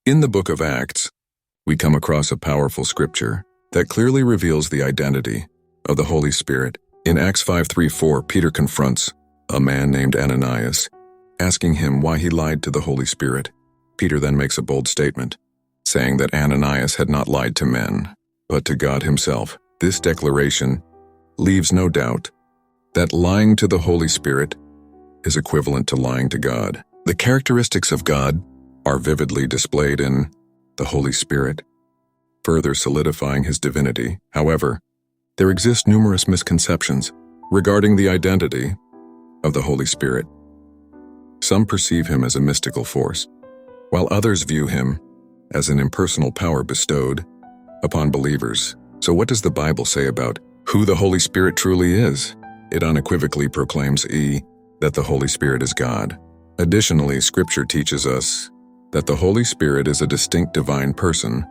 In the book of Acts, we come across a powerful scripture that clearly reveals the identity of the Holy Spirit. In Acts 5:3-4, Peter confronts a man named Ananias, asking him why he lied to the Holy Spirit. Peter then makes a bold statement, saying that Ananias had not lied to men, but to God himself. This declaration leaves no doubt that lying to the Holy Spirit is equivalent to lying to God. The characteristics of God are vividly displayed in the Holy Spirit, further solidifying his divinity. However, there exist numerous misconceptions regarding the identity of the Holy Spirit. Some perceive him as a mystical force, while others view him as an impersonal power bestowed upon believers. So what does the Bible say about who the Holy Spirit truly is? It unequivocally proclaims that the Holy Spirit is God. Additionally, Scripture teaches us that the Holy Spirit is a distinct divine person,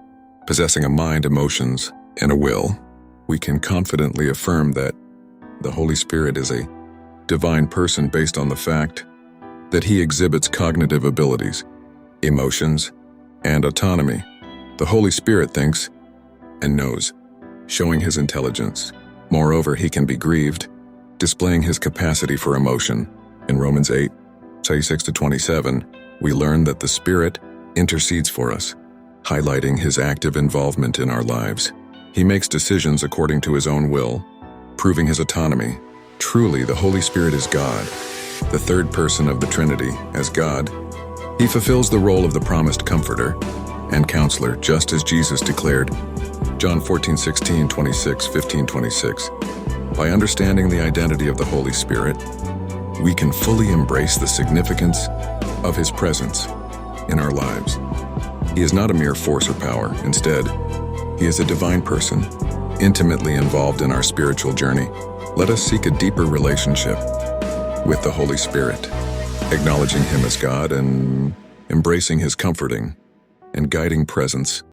possessing a mind, emotions, and a will. We can confidently affirm that the Holy Spirit is a divine person based on the fact that he exhibits cognitive abilities, emotions, and autonomy. The Holy Spirit thinks and knows, showing his intelligence. Moreover, he can be grieved, displaying his capacity for emotion. In Romans 8:26-27, we learn that the Spirit intercedes for us, highlighting his active involvement in our lives. He makes decisions according to his own will, proving his autonomy. Truly, the Holy Spirit is God, the third person of the Trinity. As God, he fulfills the role of the promised comforter and counselor, just as Jesus declared, John 14:16, 26, 15, 26. By understanding the identity of the Holy Spirit, we can fully embrace the significance of his presence in our lives. He is not a mere force or power. Instead, he is a divine person, intimately involved in our spiritual journey. Let us seek a deeper relationship with the Holy Spirit, acknowledging him as God and embracing his comforting and guiding presence